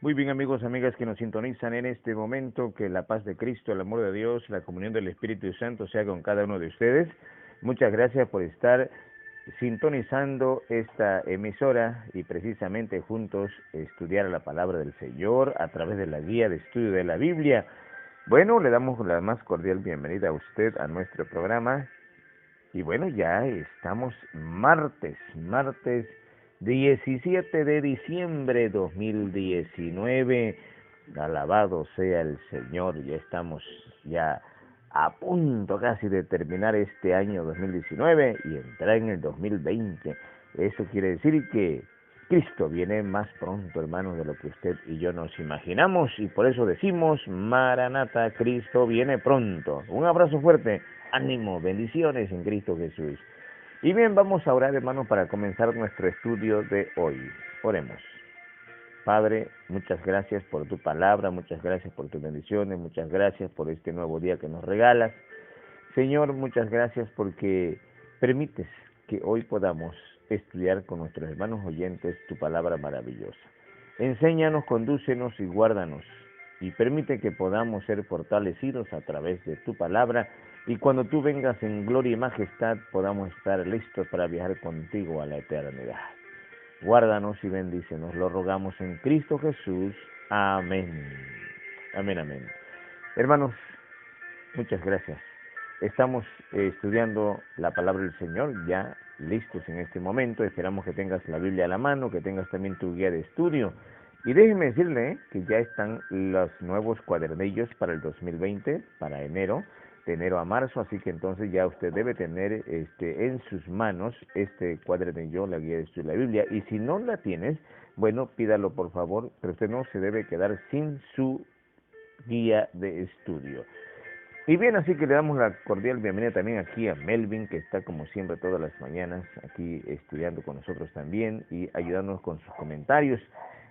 Muy bien, amigos, amigas que nos sintonizan en este momento, que la paz de Cristo, el amor de Dios, la comunión del Espíritu Santo sea con cada uno de ustedes. Muchas gracias por estar sintonizando esta emisora y precisamente juntos estudiar la palabra del Señor a través de la guía de estudio de la Biblia. Bueno, le damos la más cordial bienvenida a usted a nuestro programa. Y bueno, ya estamos martes 17 de diciembre 2019. Alabado sea el Señor, ya estamos ya a punto casi de terminar este año 2019 y entrar en el 2020. Eso quiere decir que Cristo viene más pronto, hermanos, de lo que usted y yo nos imaginamos, y por eso decimos, Maranata, Cristo viene pronto. Un abrazo fuerte, ánimo, bendiciones en Cristo Jesús. Y bien, vamos a orar, hermanos, para comenzar nuestro estudio de hoy. Oremos. Padre, muchas gracias por tu palabra, muchas gracias por tus bendiciones, muchas gracias por este nuevo día que nos regalas. Señor, muchas gracias porque permites que hoy podamos estudiar con nuestros hermanos oyentes tu palabra maravillosa. Enséñanos, condúcenos y guárdanos, y permite que podamos ser fortalecidos a través de tu palabra, y cuando tú vengas en gloria y majestad podamos estar listos para viajar contigo a la eternidad. Guárdanos y bendícenos, lo rogamos en Cristo Jesús. Amén. Amén, amén. Hermanos, muchas gracias. Estamos estudiando la palabra del Señor, ya listos en este momento. Esperamos que tengas la Biblia a la mano, que tengas también tu guía de estudio. Y déjeme decirle que ya están los nuevos cuadernillos para el 2020, para enero, de enero a marzo, así que entonces ya usted debe tener en sus manos este cuadernillo, la guía de estudio de la Biblia. Y si no la tienes, bueno, pídalo por favor, pero usted no se debe quedar sin su guía de estudio. Y bien, así que le damos la cordial bienvenida también aquí a Melvin, que está como siempre todas las mañanas aquí estudiando con nosotros también y ayudándonos con sus comentarios.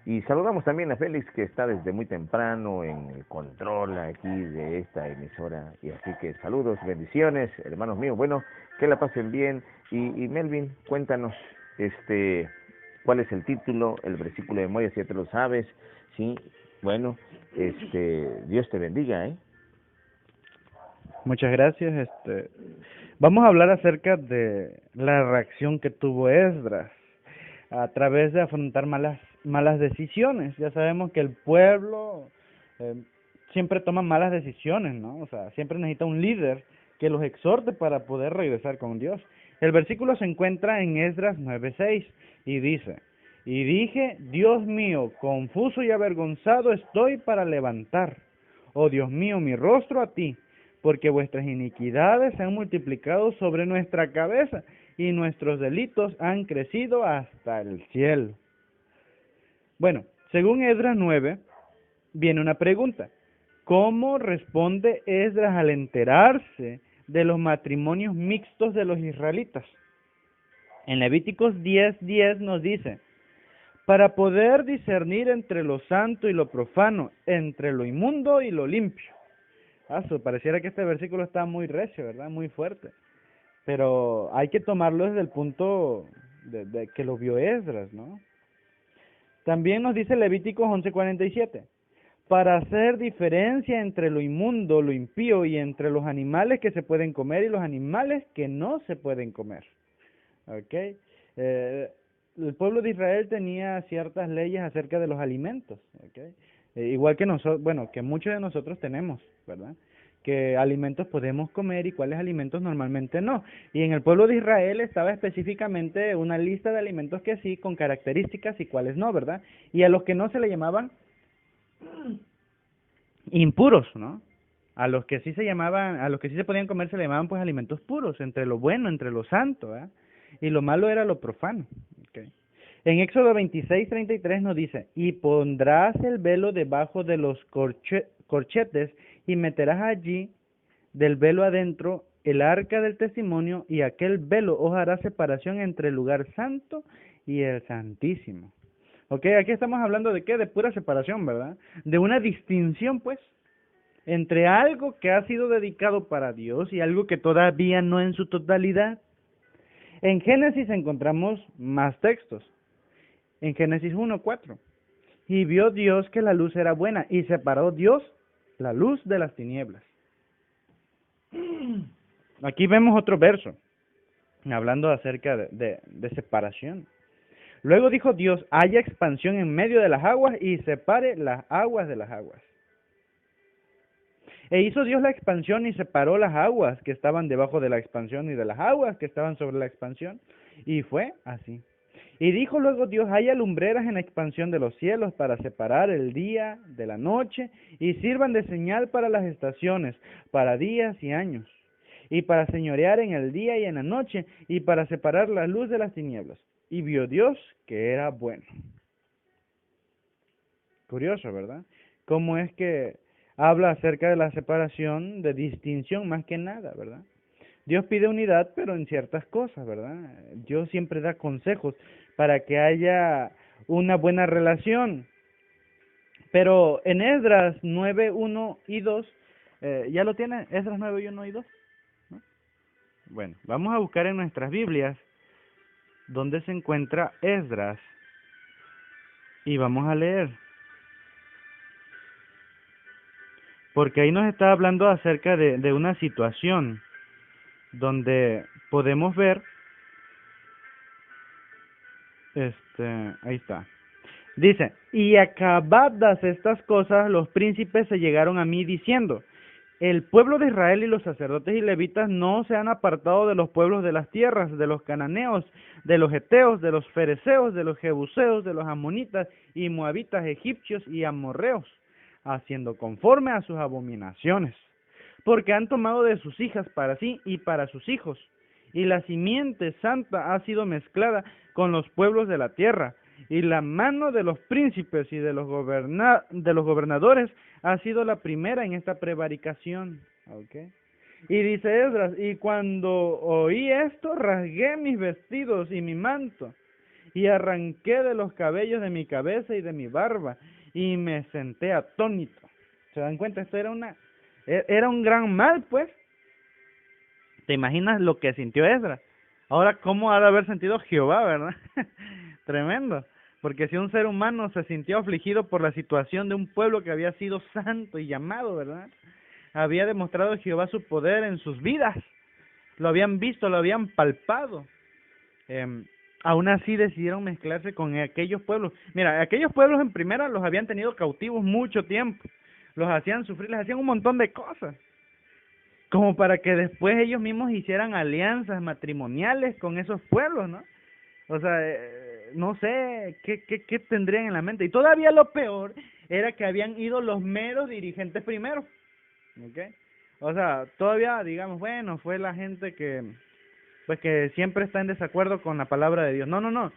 Y saludamos también a Félix, que está desde muy temprano en el control aquí de esta emisora. Y así que saludos, bendiciones, hermanos míos. Bueno, que la pasen bien. Y Melvin, cuéntanos cuál es el título, el versículo de memoria, si ya te lo sabes. Sí, bueno, Dios te bendiga, ¿eh? Muchas gracias. Vamos a hablar acerca de la reacción que tuvo Esdras a través de afrontar malas decisiones. Ya sabemos que el pueblo siempre toma malas decisiones, ¿no? O sea, siempre necesita un líder que los exhorte para poder regresar con Dios. El versículo se encuentra en Esdras 9:6 y dice: y dije, Dios mío, confuso y avergonzado estoy para levantar, oh Dios mío, mi rostro a ti, porque vuestras iniquidades se han multiplicado sobre nuestra cabeza, y nuestros delitos han crecido hasta el cielo. Bueno, según Esdras 9, viene una pregunta. ¿Cómo responde Esdras al enterarse de los matrimonios mixtos de los israelitas? En Levíticos 10:10 nos dice: para poder discernir entre lo santo y lo profano, entre lo inmundo y lo limpio. Pareciera que este versículo está muy recio, ¿verdad? Muy fuerte. Pero hay que tomarlo desde el punto de que lo vio Esdras, ¿no? También nos dice Levíticos 11:47, para hacer diferencia entre lo inmundo, lo impío, y entre los animales que se pueden comer y los animales que no se pueden comer. ¿Ok? El pueblo de Israel tenía ciertas leyes acerca de los alimentos, ¿okay? Igual que nosotros, bueno, que muchos de nosotros tenemos, ¿verdad? Que alimentos podemos comer y cuáles alimentos normalmente no. Y en el pueblo de Israel estaba específicamente una lista de alimentos que sí, con características, y cuáles no, ¿verdad? Y a los que no se le llamaban impuros, ¿no? A los que sí se podían comer se le llamaban pues alimentos puros, entre lo bueno, entre lo santo, ¿verdad? Y lo malo era lo profano. Okay. En Éxodo 26:33 nos dice: y pondrás el velo debajo de los corchetes y meterás allí del velo adentro el arca del testimonio, y aquel velo os hará separación entre el lugar santo y el santísimo. Ok, aquí estamos hablando de ¿qué? De pura separación, ¿verdad? De una distinción, pues, entre algo que ha sido dedicado para Dios y algo que todavía no en su totalidad. En Génesis encontramos más textos. En Génesis 1:4 Y vio Dios que la luz era buena, y separó Dios la luz de las tinieblas. Aquí vemos otro verso, hablando acerca de separación. Luego dijo Dios, haya expansión en medio de las aguas y separe las aguas de las aguas. E hizo Dios la expansión y separó las aguas que estaban debajo de la expansión y de las aguas que estaban sobre la expansión. Y fue así. Y dijo luego Dios, haya lumbreras en la expansión de los cielos para separar el día de la noche y sirvan de señal para las estaciones, para días y años, y para señorear en el día y en la noche, y para separar la luz de las tinieblas. Y vio Dios que era bueno. Curioso, ¿verdad? Cómo es que habla acerca de la separación, de distinción más que nada, ¿verdad? Dios pide unidad, pero en ciertas cosas, ¿verdad? Dios siempre da consejos para que haya una buena relación. Pero en Esdras 9, 1 y 2, ¿ya lo tiene? Esdras 9, 1 y 2. ¿No? Bueno, vamos a buscar en nuestras Biblias dónde se encuentra Esdras y vamos a leer. Porque ahí nos está hablando acerca de una situación donde podemos ver, ahí está. Dice, y acabadas estas cosas, los príncipes se llegaron a mí diciendo, el pueblo de Israel y los sacerdotes y levitas no se han apartado de los pueblos de las tierras, de los cananeos, de los heteos, de los fereceos, de los jebuseos, de los amonitas y moabitas, egipcios y amorreos, haciendo conforme a sus abominaciones, porque han tomado de sus hijas para sí y para sus hijos, y la simiente santa ha sido mezclada con los pueblos de la tierra, y la mano de los príncipes y de los gobernadores ha sido la primera en esta prevaricación. ¿Okay? Y dice Esdras, y cuando oí esto, rasgué mis vestidos y mi manto, y arranqué de los cabellos de mi cabeza y de mi barba, y me senté atónito. ¿Se dan cuenta? Esto era un gran mal, pues. ¿Te imaginas lo que sintió Esdras? Ahora, ¿cómo ha de haber sentido Jehová, verdad? Tremendo. Porque si un ser humano se sintió afligido por la situación de un pueblo que había sido santo y llamado, ¿verdad? Había demostrado Jehová su poder en sus vidas. Lo habían visto, lo habían palpado. Aún así decidieron mezclarse con aquellos pueblos. Mira, aquellos pueblos en primera los habían tenido cautivos mucho tiempo. Los hacían sufrir, les hacían un montón de cosas. Como para que después ellos mismos hicieran alianzas matrimoniales con esos pueblos, ¿no? O sea, no sé qué tendrían en la mente. Y todavía lo peor era que habían ido los meros dirigentes primero. ¿Ok? O sea, todavía, digamos, bueno, fue la gente que siempre está en desacuerdo con la palabra de Dios. No.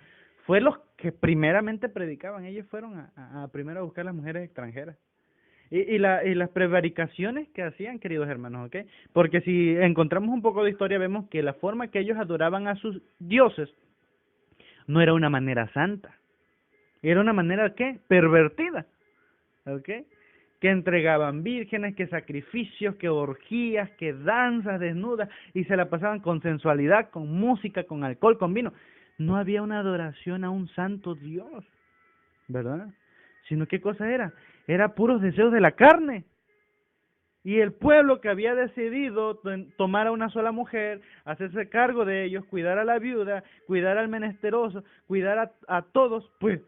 Fue los que primeramente predicaban. Ellos fueron a primero a buscar las mujeres extranjeras. Y las prevaricaciones que hacían, queridos hermanos, ¿ok? Porque si encontramos un poco de historia, vemos que la forma que ellos adoraban a sus dioses no era una manera santa. Era una manera, ¿qué? Pervertida, ¿ok? Que entregaban vírgenes, que sacrificios, que orgías, que danzas desnudas, y se la pasaban con sensualidad, con música, con alcohol, con vino. No había una adoración a un santo Dios, ¿verdad? Sino, ¿qué cosa era? Era puros deseos de la carne. Y el pueblo que había decidido tomar a una sola mujer, hacerse cargo de ellos, cuidar a la viuda, cuidar al menesteroso, cuidar a todos, pues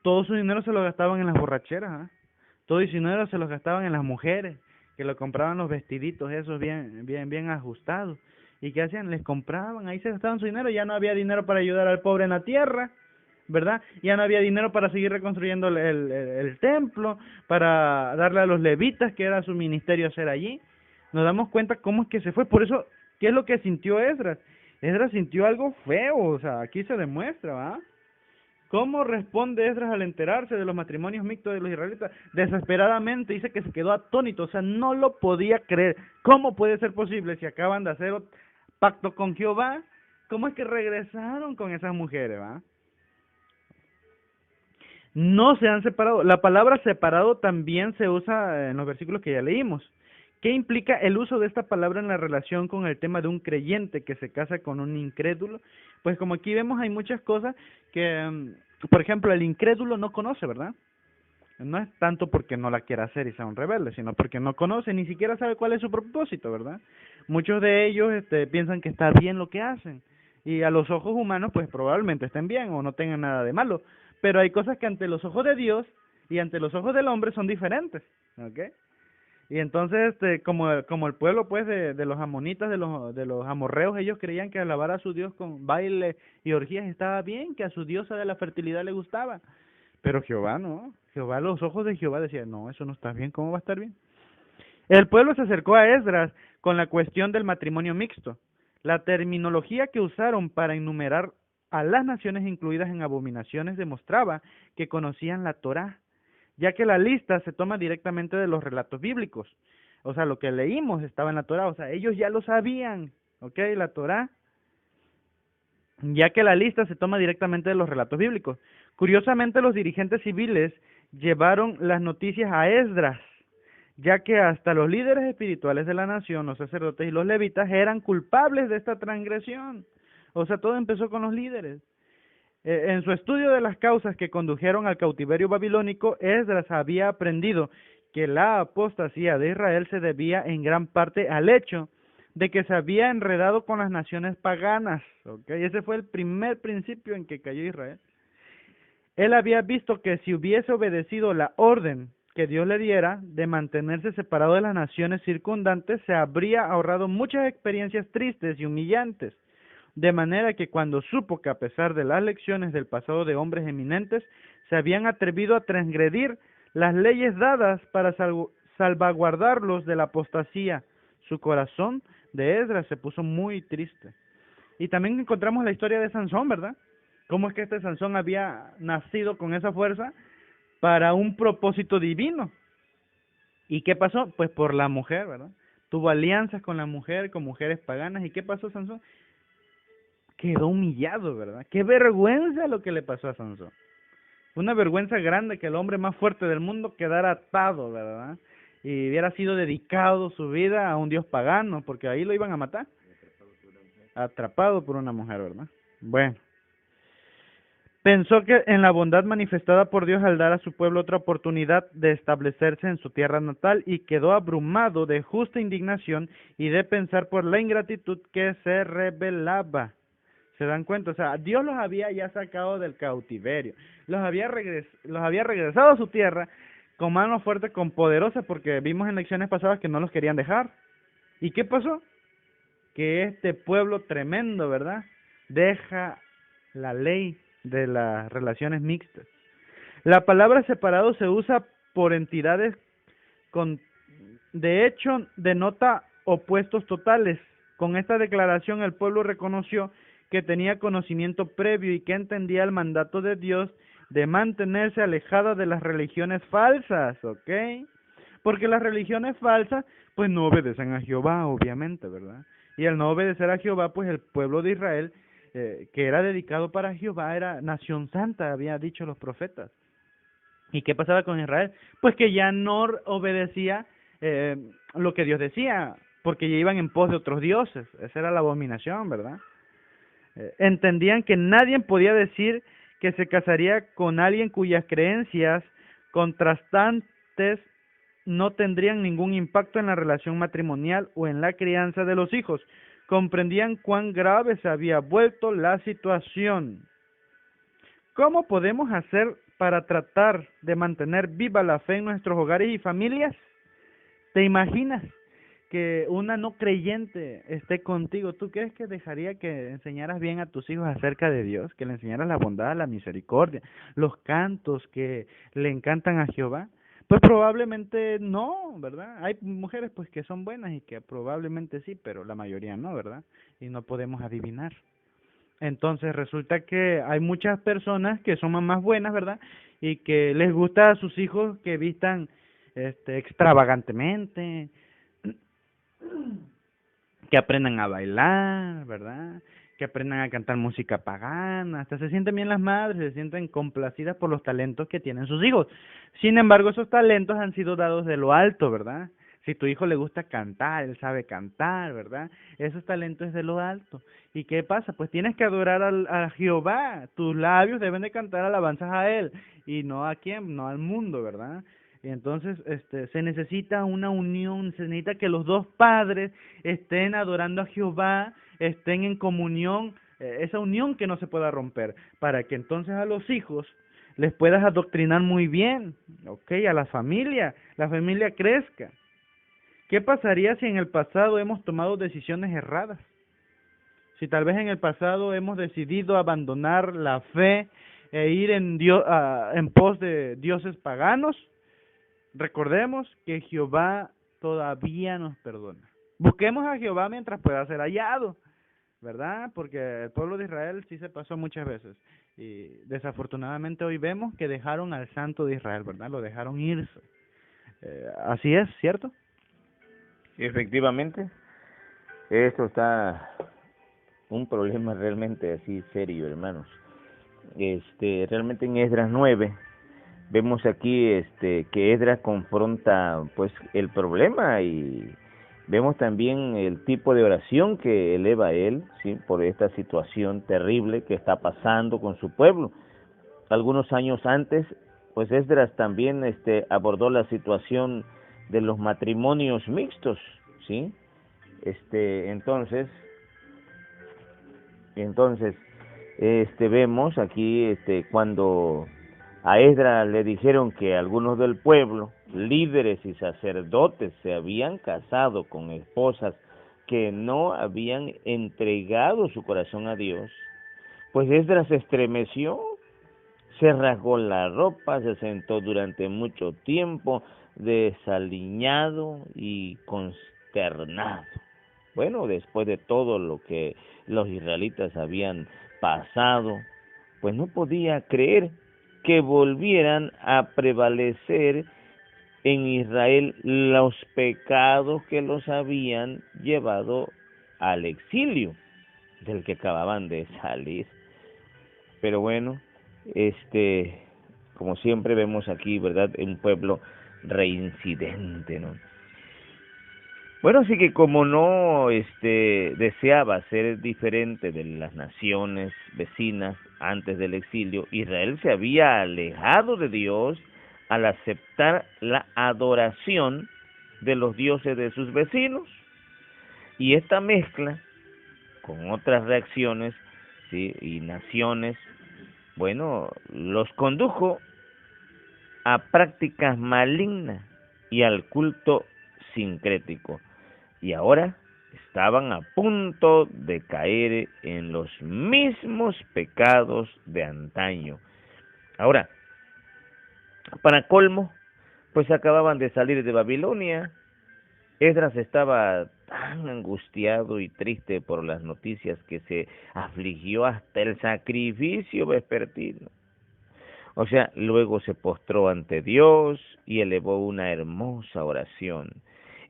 todo su dinero se lo gastaban en las borracheras, ¿eh? Todo su dinero se lo gastaban en las mujeres, que lo compraban los vestiditos esos bien ajustados. ¿Y qué hacían? Les compraban, ahí se gastaban su dinero, ya no había dinero para ayudar al pobre en la tierra, ¿verdad? Ya no había dinero para seguir reconstruyendo el templo, para darle a los levitas, que era su ministerio hacer allí. Nos damos cuenta cómo es que se fue. Por eso, ¿qué es lo que sintió Esdras? Esdras sintió algo feo, o sea, aquí se demuestra, ¿va? ¿Cómo responde Esdras al enterarse de los matrimonios mixtos de los israelitas? Desesperadamente, dice que se quedó atónito, o sea, no lo podía creer. ¿Cómo puede ser posible si acaban de hacer pacto con Jehová? ¿Cómo es que regresaron con esas mujeres, va? No se han separado. La palabra separado también se usa en los versículos que ya leímos. ¿Qué implica el uso de esta palabra en la relación con el tema de un creyente que se casa con un incrédulo? Pues como aquí vemos hay muchas cosas que, por ejemplo, el incrédulo no conoce, ¿verdad? No es tanto porque no la quiera hacer y sea un rebelde, sino porque no conoce, ni siquiera sabe cuál es su propósito, ¿verdad? Muchos de ellos piensan que está bien lo que hacen, y a los ojos humanos pues probablemente estén bien o no tengan nada de malo, pero hay cosas que ante los ojos de Dios y ante los ojos del hombre son diferentes, ¿ok? Y entonces, como el pueblo, pues, de los amonitas, de los amorreos, ellos creían que alabar a su Dios con baile y orgías estaba bien, que a su diosa de la fertilidad le gustaba. Pero Jehová no. Jehová, los ojos de Jehová decían, no, eso no está bien, ¿cómo va a estar bien? El pueblo se acercó a Esdras con la cuestión del matrimonio mixto. La terminología que usaron para enumerar a las naciones incluidas en abominaciones demostraba que conocían la Torá, ya que la lista se toma directamente de los relatos bíblicos. O sea, lo que leímos estaba en la Torá, o sea, ellos ya lo sabían, ¿ok? La Torá, ya que la lista se toma directamente de los relatos bíblicos. Curiosamente, los dirigentes civiles llevaron las noticias a Esdras, ya que hasta los líderes espirituales de la nación, los sacerdotes y los levitas, eran culpables de esta transgresión. O sea, todo empezó con los líderes. En su estudio de las causas que condujeron al cautiverio babilónico, Esdras había aprendido que la apostasía de Israel se debía en gran parte al hecho de que se había enredado con las naciones paganas, ¿okay? Ese fue el primer principio en que cayó Israel. Él había visto que si hubiese obedecido la orden que Dios le diera de mantenerse separado de las naciones circundantes, se habría ahorrado muchas experiencias tristes y humillantes. De manera que cuando supo que a pesar de las lecciones del pasado de hombres eminentes, se habían atrevido a transgredir las leyes dadas para salvaguardarlos de la apostasía, su corazón de Esdras se puso muy triste. Y también encontramos la historia de Sansón, ¿verdad? Cómo es que este Sansón había nacido con esa fuerza para un propósito divino. ¿Y qué pasó? Pues por la mujer, ¿verdad? Tuvo alianzas con la mujer, con mujeres paganas. ¿Y qué pasó, Sansón? Quedó humillado, ¿verdad? Qué vergüenza lo que le pasó a Sansón. Una vergüenza grande que el hombre más fuerte del mundo quedara atado, ¿verdad? Y hubiera sido dedicado su vida a un dios pagano, porque ahí lo iban a matar. Atrapado por una mujer, ¿verdad? Bueno. Pensó que en la bondad manifestada por Dios al dar a su pueblo otra oportunidad de establecerse en su tierra natal y quedó abrumado de justa indignación y de pensar por la ingratitud que se revelaba. ¿Se dan cuenta? O sea, Dios los había ya sacado del cautiverio, los había regresado a su tierra con mano fuerte, con poderosa, porque vimos en lecciones pasadas que no los querían dejar. ¿Y qué pasó? Que este pueblo tremendo, ¿verdad?, deja la ley de las relaciones mixtas. La palabra separado se usa por entidades con, de hecho, denota opuestos totales. Con esta declaración el pueblo reconoció que tenía conocimiento previo y que entendía el mandato de Dios de mantenerse alejada de las religiones falsas, ¿ok? Porque las religiones falsas, pues no obedecen a Jehová, obviamente, ¿verdad? Y al no obedecer a Jehová, pues el pueblo de Israel, que era dedicado para Jehová, era nación santa, había dicho los profetas. ¿Y qué pasaba con Israel? Pues que ya no obedecía lo que Dios decía, porque ya iban en pos de otros dioses. Esa era la abominación, ¿verdad? Entendían que nadie podía decir que se casaría con alguien cuyas creencias contrastantes no tendrían ningún impacto en la relación matrimonial o en la crianza de los hijos. Comprendían cuán grave se había vuelto la situación. ¿Cómo podemos hacer para tratar de mantener viva la fe en nuestros hogares y familias? ¿Te imaginas que una no creyente esté contigo? ¿Tú crees que dejaría que enseñaras bien a tus hijos acerca de Dios? Que le enseñaras la bondad, la misericordia, los cantos que le encantan a Jehová. Pues probablemente no, ¿verdad? Hay mujeres pues que son buenas y que probablemente sí, pero la mayoría no, ¿verdad? Y no podemos adivinar. Entonces resulta que hay muchas personas que son mamás buenas, ¿verdad? Y que les gusta a sus hijos que vistan extravagantemente, que aprendan a bailar, ¿verdad? Que aprendan a cantar música pagana, hasta se sienten bien las madres, se sienten complacidas por los talentos que tienen sus hijos. Sin embargo, esos talentos han sido dados de lo alto, ¿verdad? Si tu hijo le gusta cantar, él sabe cantar, ¿verdad? Esos talentos es de lo alto. ¿Y qué pasa? Pues tienes que adorar a Jehová. Tus labios deben de cantar alabanzas a Él y no a quién, no al mundo, ¿verdad? Y entonces, se necesita una unión, se necesita que los dos padres estén adorando a Jehová, estén en comunión, esa unión que no se pueda romper, para que entonces a los hijos les puedas adoctrinar muy bien, ¿ok? A la familia crezca. ¿Qué pasaría si en el pasado hemos tomado decisiones erradas? Si tal vez en el pasado hemos decidido abandonar la fe e ir en pos de dioses paganos, recordemos que Jehová todavía nos perdona. Busquemos a Jehová mientras pueda ser hallado, ¿verdad? Porque el pueblo de Israel sí se pasó muchas veces. Y desafortunadamente hoy vemos que dejaron al santo de Israel, ¿verdad? Lo dejaron irse. Así es, ¿cierto? Efectivamente, esto está un problema realmente así serio, hermanos. Realmente en Esdras 9 vemos aquí que Esdras confronta pues el problema, y vemos también el tipo de oración que eleva él, sí, por esta situación terrible que está pasando con su pueblo. Algunos años antes, pues Esdras también abordó la situación de los matrimonios mixtos, sí. Entonces Entonces, vemos aquí, cuando a Esdras le dijeron que algunos del pueblo, líderes y sacerdotes, se habían casado con esposas que no habían entregado su corazón a Dios, pues Esdras se estremeció, se rasgó la ropa, se sentó durante mucho tiempo desaliñado y consternado. Bueno, después de todo lo que los israelitas habían pasado, pues no podía creer que volvieran a prevalecer en Israel los pecados que los habían llevado al exilio del que acababan de salir. Pero bueno, como siempre vemos aquí, ¿verdad?, un pueblo reincidente, ¿no? Bueno, así que como no deseaba ser diferente de las naciones vecinas antes del exilio, Israel se había alejado de Dios al aceptar la adoración de los dioses de sus vecinos. Y esta mezcla con otras reacciones, ¿sí?, y naciones, bueno, los condujo a prácticas malignas y al culto sincrético. Y ahora estaban a punto de caer en los mismos pecados de antaño. Ahora, para colmo, pues acababan de salir de Babilonia. Esdras estaba tan angustiado y triste por las noticias que se afligió hasta el sacrificio vespertino. O sea, luego se postró ante Dios y elevó una hermosa oración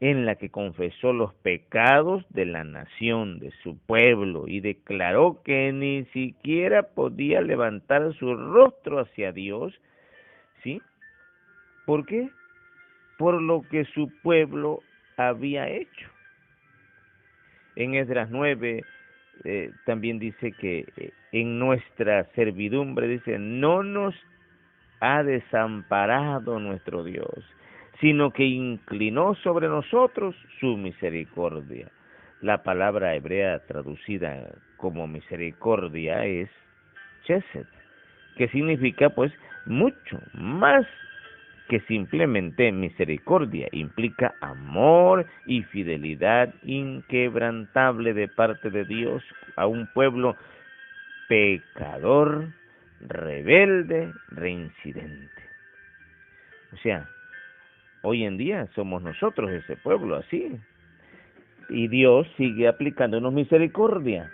en la que confesó los pecados de la nación, de su pueblo, y declaró que ni siquiera podía levantar su rostro hacia Dios, ¿sí? ¿Por qué? Por lo que su pueblo había hecho. En Esdras 9 también dice que en nuestra servidumbre, dice, no nos ha desamparado nuestro Dios, sino que inclinó sobre nosotros su misericordia. La palabra hebrea traducida como misericordia es chesed, que significa pues mucho más que simplemente misericordia, implica amor y fidelidad inquebrantable de parte de Dios a un pueblo pecador, rebelde, reincidente. O sea, hoy en día somos nosotros ese pueblo así, y Dios sigue aplicándonos misericordia.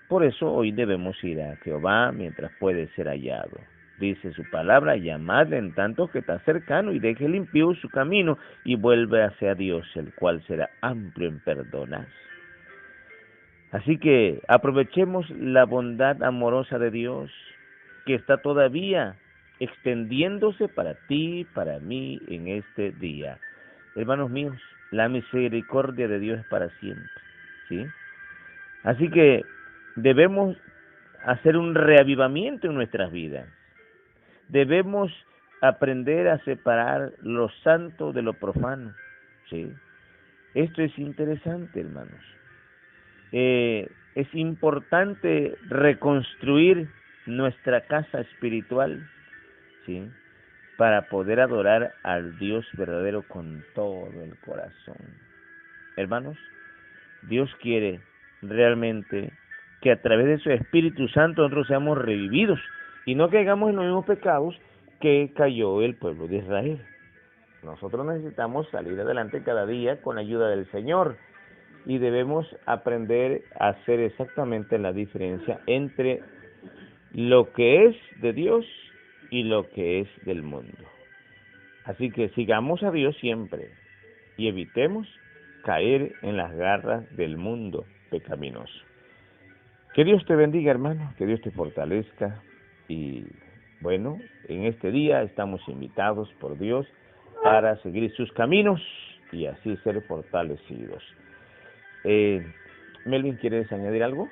Por eso hoy debemos ir a Jehová mientras puede ser hallado. Dice su palabra, llamadle en tanto que está cercano, y deje el impío su camino y vuelve hacia Dios, el cual será amplio en perdonar. Así que aprovechemos la bondad amorosa de Dios, que está todavía extendiéndose para ti, para mí, en este día. Hermanos míos, La misericordia de Dios es para siempre, ¿sí? Así que debemos hacer un reavivamiento en nuestras vidas. Debemos aprender a separar lo santo de lo profano, ¿sí? Esto es interesante, hermanos. Es importante reconstruir nuestra casa espiritual, ¿sí? Para poder adorar al Dios verdadero con todo el corazón. Hermanos, Dios quiere realmente que a través de su Espíritu Santo nosotros seamos revividos y no caigamos en los mismos pecados que cayó el pueblo de Israel. Nosotros necesitamos salir adelante cada día con la ayuda del Señor y debemos aprender a hacer exactamente la diferencia entre lo que es de Dios y lo que es del mundo. Así que sigamos a Dios siempre y evitemos caer en las garras del mundo pecaminoso. Que Dios te bendiga, hermano, que Dios te fortalezca y bueno, en este día estamos invitados por Dios para seguir sus caminos y así ser fortalecidos. Melvin, ¿quieres añadir algo?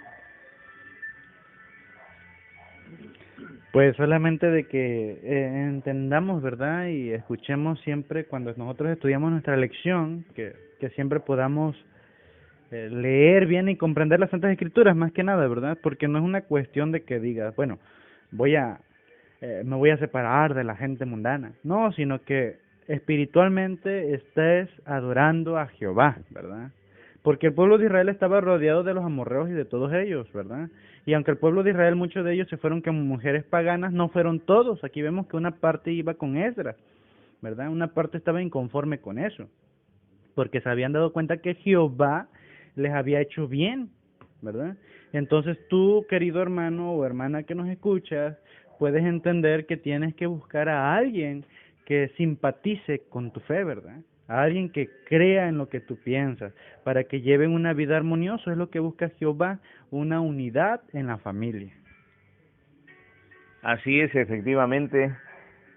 Pues solamente de que entendamos, ¿verdad? Y escuchemos siempre cuando nosotros estudiamos nuestra lección, que siempre podamos leer bien y comprender las Santas Escrituras, más que nada, ¿verdad? Porque no es una cuestión de que digas, bueno, me voy a separar de la gente mundana. No, sino que espiritualmente estés adorando a Jehová, ¿verdad? Porque el pueblo de Israel estaba rodeado de los amorreos y de todos ellos, ¿verdad? Y aunque el pueblo de Israel, muchos de ellos se fueron como mujeres paganas, no fueron todos. Aquí vemos que una parte iba con Esdras, ¿verdad? Una parte estaba inconforme con eso, porque se habían dado cuenta que Jehová les había hecho bien, ¿verdad? Entonces tú, querido hermano o hermana que nos escuchas, puedes entender que tienes que buscar a alguien que simpatice con tu fe, ¿verdad? A alguien que crea en lo que tú piensas, para que lleven una vida armoniosa. Es lo que busca Jehová, una unidad en la familia. Así es, efectivamente.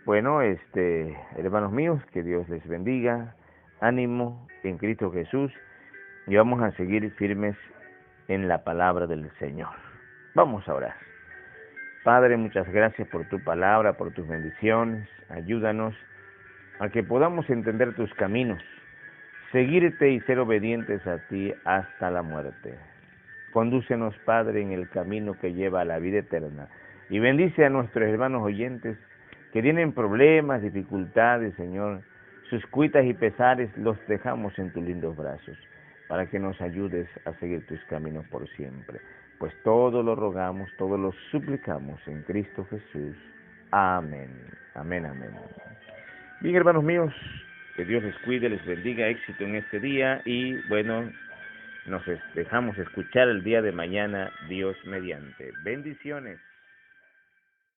Bueno, hermanos míos, que Dios les bendiga. Ánimo en Cristo Jesús y vamos a seguir firmes en la palabra del Señor. Vamos a orar. Padre, muchas gracias por tu palabra, por tus bendiciones. Ayúdanos a que podamos entender tus caminos, seguirte y ser obedientes a ti hasta la muerte. Condúcenos, Padre, en el camino que lleva a la vida eterna. Y bendice a nuestros hermanos oyentes que tienen problemas, dificultades, Señor. Sus cuitas y pesares los dejamos en tus lindos brazos, para que nos ayudes a seguir tus caminos por siempre. Pues todo lo rogamos, todo lo suplicamos en Cristo Jesús. Amén. Amén, amén. Bien, hermanos míos, que Dios les cuide, les bendiga, éxito en este día y bueno, nos dejamos escuchar el día de mañana, Dios mediante. Bendiciones.